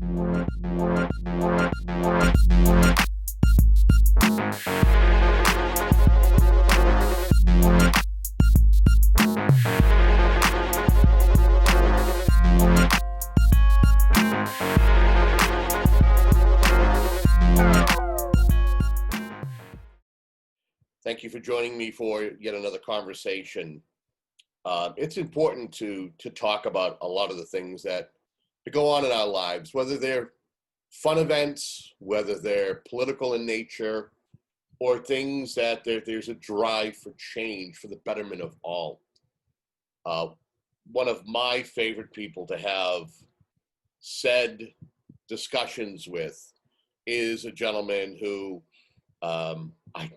Thank you for joining me for yet another conversation. It's important to talk about a lot of the things that go on in our lives, whether they're fun events, whether they're political in nature, or things that there's a drive for change for the betterment of all. One of my favorite people to have said discussions with is a gentleman who I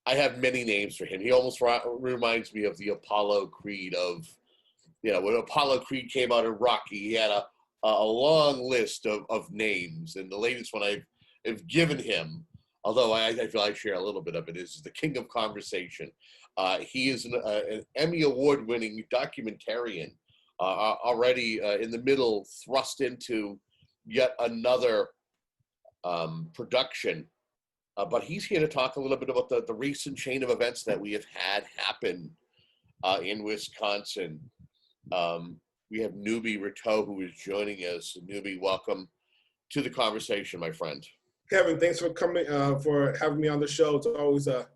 have many names for him. He almost reminds me of the Apollo Creed of, when Apollo Creed came out of Rocky, he had a long list of names. And the latest one I've given him, although I feel I share a little bit of it, is the King of Conversation. He is an Emmy Award-winning documentarian, already in the middle, thrust into yet another production. But he's here to talk a little bit about the recent chain of events that we have had happen in Wisconsin. We have Noube Rateau, who is joining us. Noube, welcome to the conversation, my friend. Kevin, thanks for coming, for having me on the show. It's always a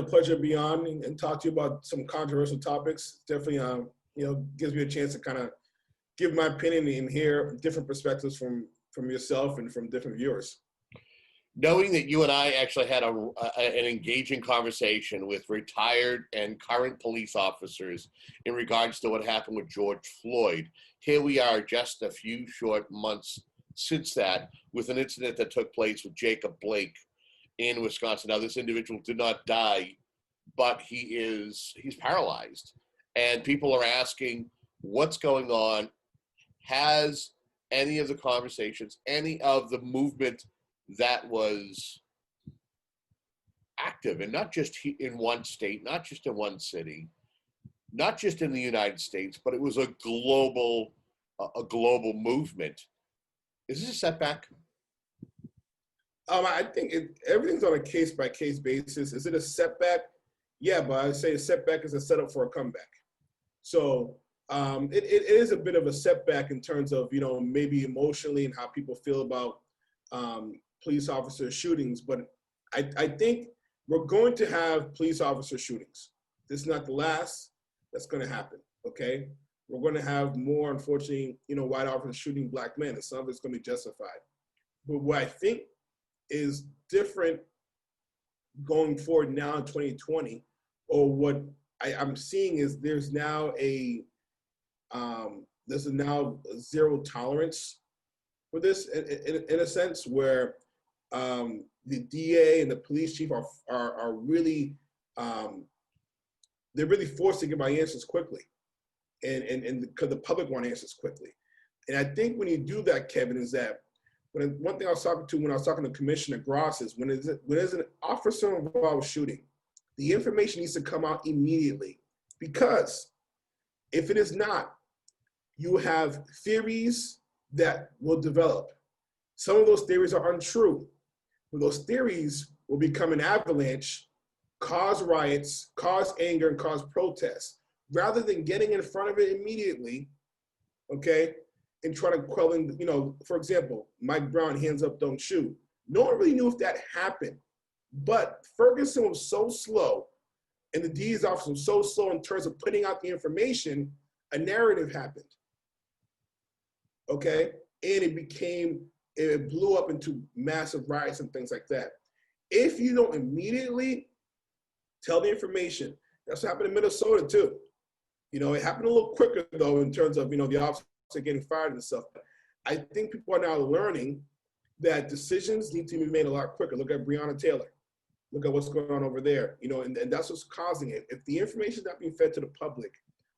pleasure to be on and talk to you about some controversial topics. Definitely, gives me a chance to kind of give my opinion and hear different perspectives from yourself and from different viewers. Knowing that you and I actually had an engaging conversation with retired and current police officers in regards to what happened with George Floyd, here we are just a few short months since that with an incident that took place with Jacob Blake in Wisconsin. Now, this individual did not die, but he's paralyzed. And people are asking, what's going on? Has any of the conversations, any of the movement that was active, and not just in one state, not just in one city, not just in the United States, but it was a global movement. Is this a setback? I think everything's on a case-by-case basis. Is it a setback? Yeah, but I'd say a setback is a setup for a comeback. So it is a bit of a setback in terms of, maybe emotionally and how people feel about police officer shootings, but I think we're going to have police officer shootings. This is not the last that's going to happen, okay? We're going to have more, unfortunately, white officers shooting black men, and some of it's going to be justified. But what I think is different going forward now in 2020, or what I'm seeing is there's now zero tolerance for this in a sense where the DA and the police chief are really they're really forced to give my answers quickly, and because the public want answers quickly. And I think when you do that, Kevin, is that one thing I was talking to when I was talking to Commissioner Gross is when there's an officer involved with shooting, the information needs to come out immediately, because if it is not, you have theories that will develop. Some of those theories are untrue. But those theories will become an avalanche, cause riots, cause anger, and cause protests. Rather than getting in front of it immediately, okay, and trying to quell, for example, Mike Brown, hands up, don't shoot. No one really knew if that happened. But Ferguson was so slow, and the DA's office was so slow in terms of putting out the information, a narrative happened. Okay, and it blew up into massive riots and things like that. If you don't immediately tell the information, that's what happened in Minnesota too. It happened a little quicker though in terms of, the officer getting fired and stuff. I think people are now learning that decisions need to be made a lot quicker. Look at Breonna Taylor. Look at what's going on over there. And that's what's causing it. If the information is not being fed to the public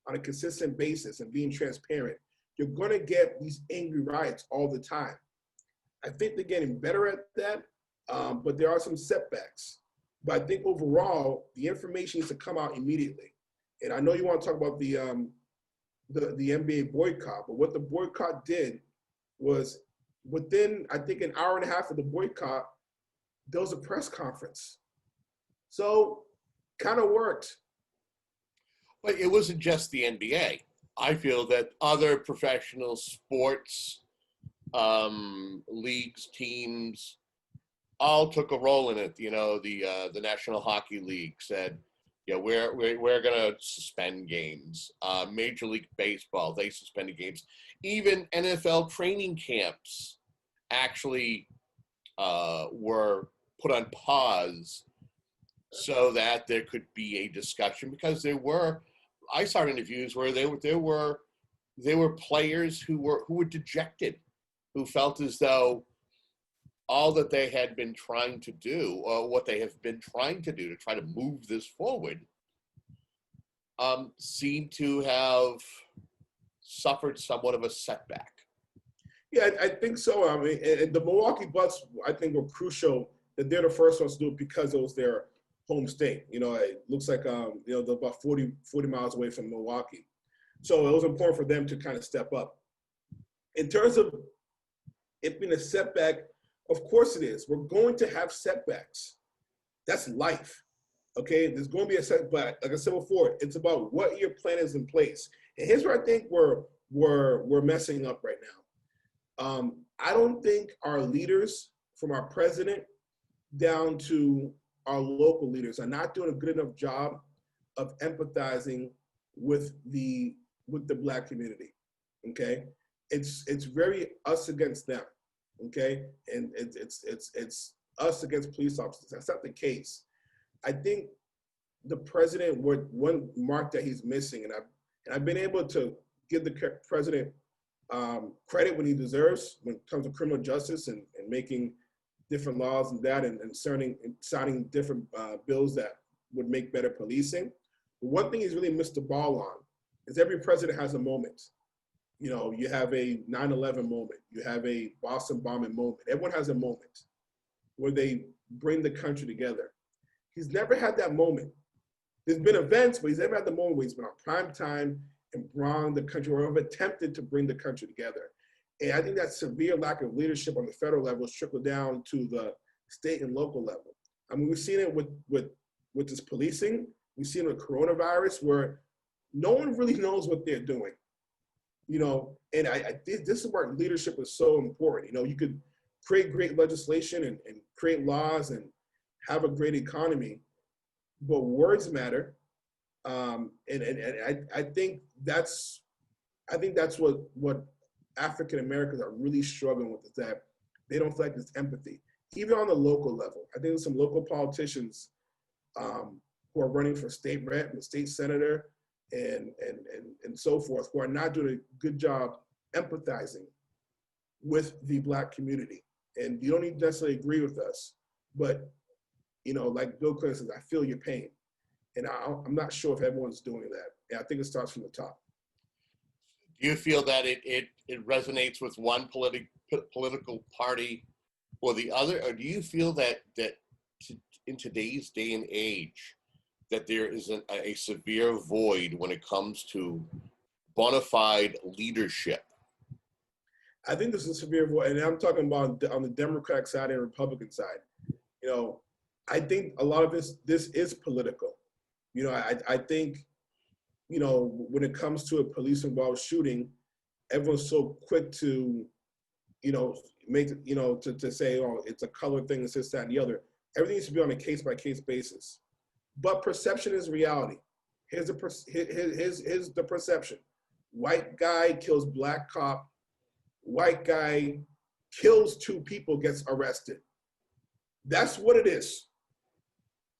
on a consistent basis and being transparent, you're going to get these angry riots all the time. I think they're getting better at that, but there are some setbacks. But I think overall, the information needs to come out immediately. And I know you want to talk about the NBA boycott, but what the boycott did was within, I think, an hour and a half of the boycott, there was a press conference. So kind of worked. But it wasn't just the NBA. I feel that other professional sports leagues, teams, all took a role in it. You know, the National Hockey League said, yeah, we're gonna suspend games. Major League Baseball, they suspended games. Even NFL training camps actually were put on pause so that there could be a discussion, because I saw interviews where there were players who were dejected, who felt as though all that they had been trying to do, or what they have been trying to do to try to move this forward, seemed to have suffered somewhat of a setback. Yeah, I think so. I mean, and the Milwaukee Bucks, I think, were crucial that they're the first ones to do it because it was their home state. You know, it looks like, you know, they're about 40 miles away from Milwaukee. So it was important for them to kind of step up. In terms of it being a setback, of course it is. We're going to have setbacks. That's life, okay? There's going to be a setback. Like I said before, it's about what your plan is in place. And here's where I think we're messing up right now. I don't think our leaders, from our president down to our local leaders, are not doing a good enough job of empathizing with the Black community, okay? It's very us against them, okay? And it's us against police officers. That's not the case. I think the president, one mark that he's missing, and I've been able to give the president credit when he deserves when it comes to criminal justice and making different laws and that, and signing different bills that would make better policing. But one thing he's really missed the ball on is every president has a moment. You know, you have a 9/11 moment, you have a Boston bombing moment. Everyone has a moment where they bring the country together. He's never had that moment. There's been events, but he's never had the moment where he's been on prime time and brought the country, or have attempted to bring the country together. And I think that severe lack of leadership on the federal level has trickled down to the state and local level. I mean, we've seen it with this policing. We've seen it with coronavirus, where no one really knows what they're doing. You know, and this is where leadership is so important. You know, you could create great legislation and create laws and have a great economy, but words matter. And I think that's what African Americans are really struggling with, is that they don't feel like there's empathy, even on the local level. I think there's some local politicians who are running for state rep and state senator and so forth, who are not doing a good job empathizing with the Black community. And you don't need to necessarily agree with us, but, you know, like Bill Clinton says, I feel your pain. And I'm not sure if everyone's doing that. And I think it starts from the top. Do you feel that it resonates with one political party or the other? Or do you feel that in today's day and age, that there is a severe void when it comes to bona fide leadership? I think there's a severe void, and I'm talking about on the Democratic side and Republican side. You know, I think a lot of this is political. You know, I think, you know, when it comes to a police-involved shooting, everyone's so quick to, you know, make, you know, to say, oh, it's a color thing, it's this, that, and the other. Everything needs to be on a case-by-case basis. But perception is reality. Here's the perception. White guy kills Black cop. White guy kills 2 people, gets arrested. That's what it is.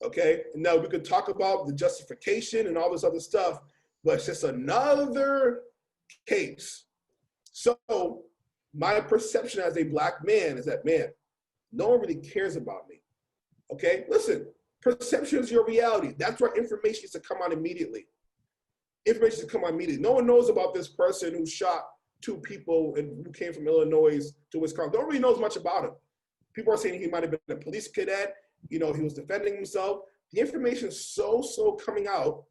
Okay? And now we could talk about the justification and all this other stuff, but it's just another case. So my perception as a Black man is that, man, no one really cares about me. Okay? Listen, perception is your reality. That's where information is to come out immediately. Information is to come out immediately. No one knows about this person who shot 2 people and who came from Illinois to Wisconsin. No one really knows much about him. People are saying he might have been a police cadet. You know, he was defending himself. The information is so coming out.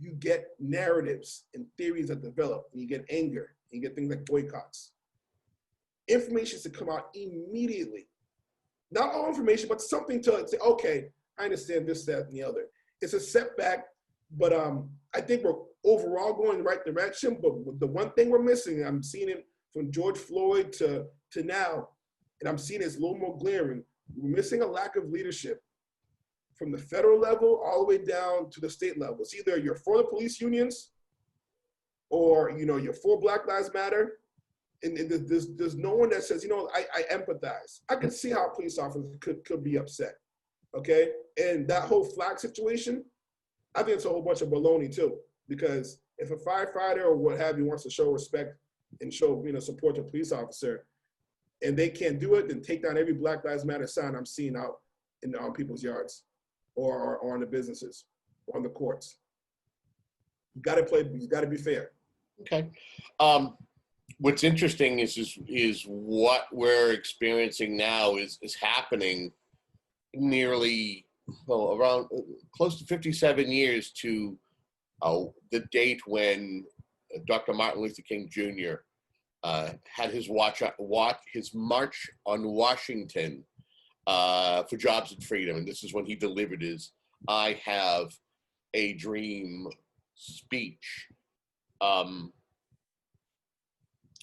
You get narratives and theories that develop, and you get anger, and you get things like boycotts. information should come out immediately. Not all information, but something to say, okay, I understand this, that, and the other. It's a setback, but I think we're overall going in the right direction. But the one thing we're missing, I'm seeing it from George Floyd to now, and I'm seeing it's a little more glaring. We're missing a lack of leadership from the federal level all the way down to the state level. It's either you're for the police unions or, you know, you're for Black Lives Matter. And there's no one that says, you know, I empathize. I can see how a police officer could be upset, okay? And that whole flag situation, I think it's a whole bunch of baloney too, because if a firefighter or what have you wants to show respect and show, you know, support to a police officer, and they can't do it, then take down every Black Lives Matter sign I'm seeing out on people's yards or on the businesses or on the courts. You gotta be fair. Okay. What's interesting is what we're experiencing now is happening nearly, well, around close to 57 years to the date when Dr. Martin Luther King Jr. Had his march on Washington for jobs and freedom, and this is when he delivered his "I Have a Dream" speech.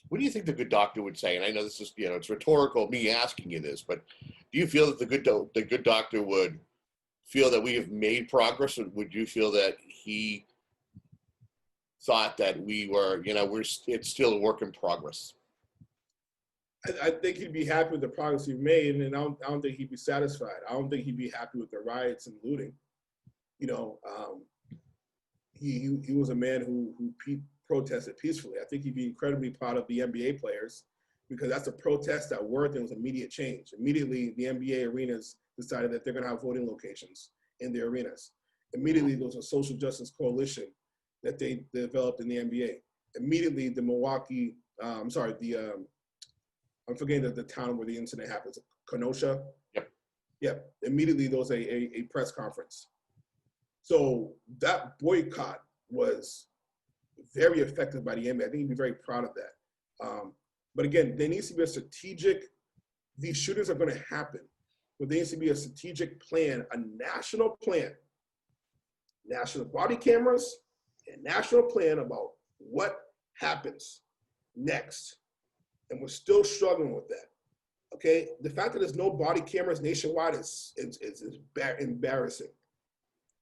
What do you think the good doctor would say? And I know this is, you know, it's rhetorical, me asking you this, but do you feel that the good doctor would feel that we have made progress, or would you feel that he thought that we were, you know, it's still a work in progress? I think he'd be happy with the progress we've made, and I don't think he'd be satisfied. I don't think he'd be happy with the riots and looting. You know, he was a man who protested peacefully. I think he'd be incredibly proud of the NBA players, because that's a protest that worked and was immediate change. Immediately, the NBA arenas decided that they're going to have voting locations in their arenas. Immediately, there was a social justice coalition that they developed in the NBA. Immediately, the I'm forgetting the town where the incident happened, Kenosha. Yep. Yep. Immediately, there was a press conference. So that boycott was very effective by the NBA. I think he'd be very proud of that. But again, there needs to be a strategic, these shootings are going to happen, but there needs to be a strategic plan, a national plan, national body cameras, and national plan about what happens next. And we're still struggling with that. Okay, the fact that there's no body cameras nationwide is embarrassing.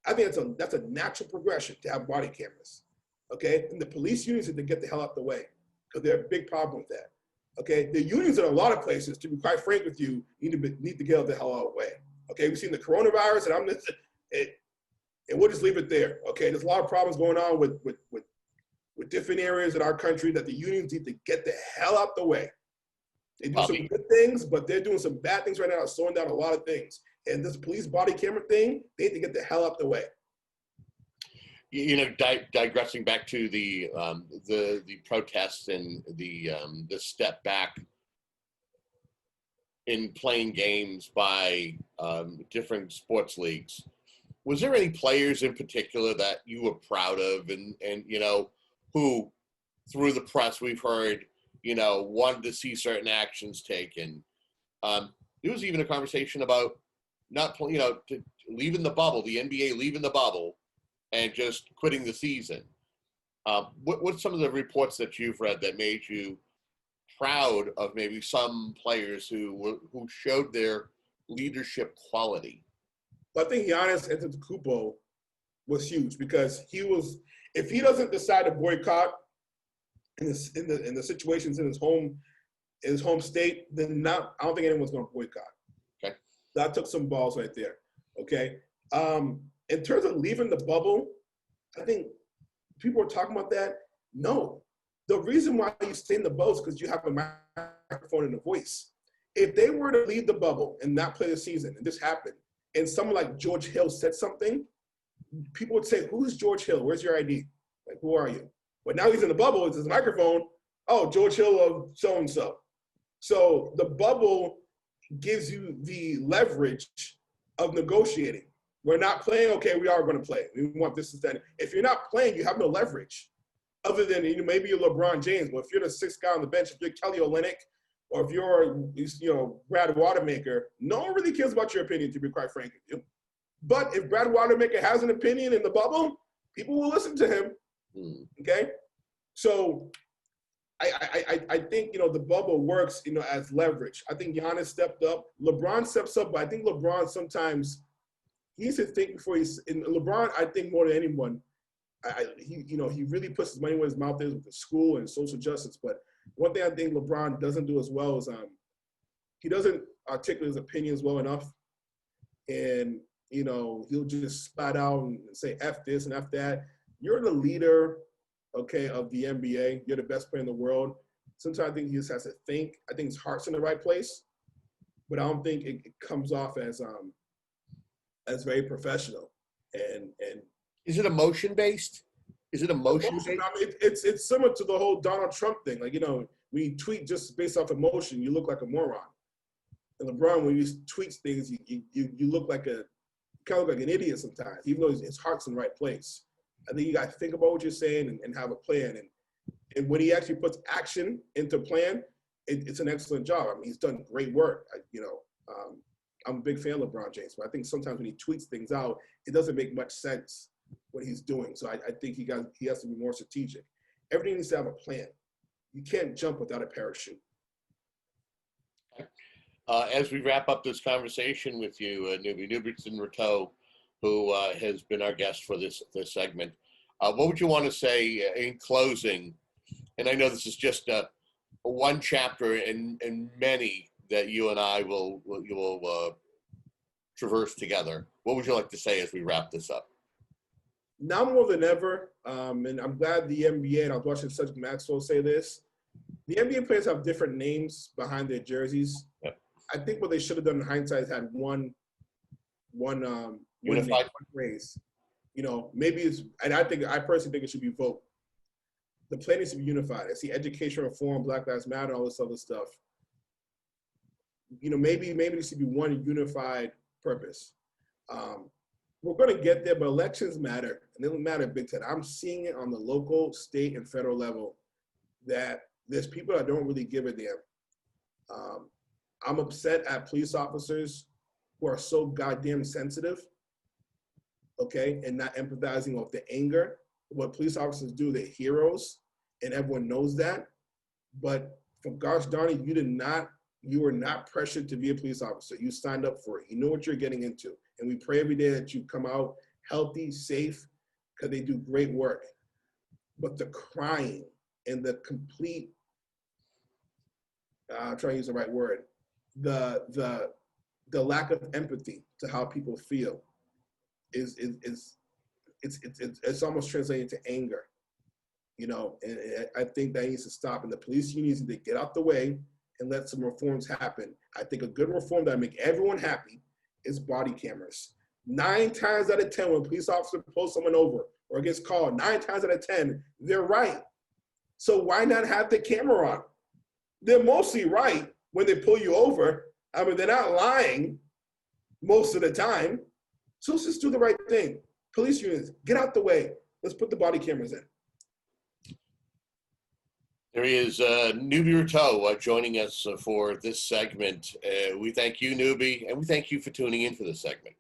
I think that's a natural progression to have body cameras. Okay, and the police unions need to get the hell out the way, because they're a big problem with that. Okay, the unions in a lot of places, to be quite frank with you, need to get the hell out of the way. Okay, we've seen the coronavirus, and we'll just leave it there. Okay, there's a lot of problems going on with different areas in our country that the unions need to get the hell out the way. They do some good things, but they're doing some bad things right now, slowing down a lot of things. And this police body camera thing, they need to get the hell out the way. You know, digressing back to the protests and the step back in playing games by different sports leagues, was there any players in particular that you were proud of, and you know, who through the press we've heard, you know, wanted to see certain actions taken? There was even a conversation about leaving the bubble, the NBA leaving the bubble, and just quitting the season. What's some of the reports that you've read that made you proud of maybe some players who showed their leadership quality? Well, I think Giannis Antetokounmpo was huge, because if he doesn't decide to boycott in the situations in his home state, then I don't think anyone's going to boycott. Okay, that took some balls right there. Okay. In terms of leaving the bubble, I think people are talking about that. No. The reason why you stay in the bubble is because you have a microphone and a voice. If they were to leave the bubble and not play the season, and this happened, and someone like George Hill said something, people would say, who's George Hill? Where's your ID? Like, who are you? But now he's in the bubble, it's his microphone. Oh, George Hill of so-and-so. So the bubble gives you the leverage of negotiating. We're not playing, okay, we are going to play. We want this and that. If you're not playing, you have no leverage, other than, you know, maybe you're LeBron James. But if you're the sixth guy on the bench, if you're Kelly Olynyk or if you're, Brad Watermaker, no one really cares about your opinion, to be quite frank with you. But if Brad Watermaker has an opinion in the bubble, people will listen to him. Okay, so I think the bubble works as leverage. I think Giannis stepped up. LeBron steps up, but I think LeBron sometimes he needs to think before he's. And LeBron, I think more than anyone, he really puts his money where his mouth is with the school and social justice. But one thing I think LeBron doesn't do as well is he doesn't articulate his opinions well enough, and he'll just spat out and say F this and F that. You're the leader, okay, of the NBA. You're the best player in the world. Sometimes I think he just has to think. I think his heart's in the right place, but I don't think it comes off as very professional. And is it emotion based? Is it emotion based? I mean, it's similar to the whole Donald Trump thing. Like when you tweet just based off emotion, you look like a moron. And LeBron, when he tweets things, you look like kind of look like an idiot sometimes, even though his heart's in the right place. I think you got to think about what you're saying and have a plan. And when he actually puts action into plan, it's an excellent job. I mean, he's done great work. I'm a big fan of LeBron James, but I think sometimes when he tweets things out, it doesn't make much sense what he's doing. So I think he has to be more strategic. Everything needs to have a plan. You can't jump without a parachute. As we wrap up this conversation with you, Noube Rateau, who has been our guest for this segment, what would you want to say in closing? And I know this is just one chapter in many that you and I will traverse together. What would you like to say as we wrap this up? Now more than ever, and I'm glad the NBA, and I was watching Cedric Maxwell say this, the NBA players have different names behind their jerseys. Yep. I think what they should have done in hindsight is had one unified phrase. Maybe it's, and I personally think it should be vote. The play needs to be unified. I see education reform, Black Lives Matter, all this other stuff. Maybe there should be one unified purpose. We're going to get there, but elections matter, and they matter big time. I'm seeing it on the local, state, and federal level that there's people that don't really give a damn. I'm upset at police officers who are so goddamn sensitive, okay, and not empathizing with the anger. What police officers do, they're heroes, and everyone knows that. But for gosh darn it, you were not pressured to be a police officer. You signed up for it. You know what you're getting into. And we pray every day that you come out healthy, safe, because they do great work. But the crying and the complete, I'm trying to use the right word, the lack of empathy to how people feel is it's almost translating to anger, and I think that needs to stop. And the police unions need to get out the way and let some reforms happen. I think a good reform that would make everyone happy is body cameras. 9 times out of 10, when a police officer pulls someone over or gets called, 9 times out of 10, they're right. So why not have the camera on? They're mostly right when they pull you over. I mean, they're not lying most of the time. So let's just do the right thing. Police unions, get out the way. Let's put the body cameras in. There he is, Noube Rateau, joining us for this segment. We thank you, Noube, and we thank you for tuning in for this segment.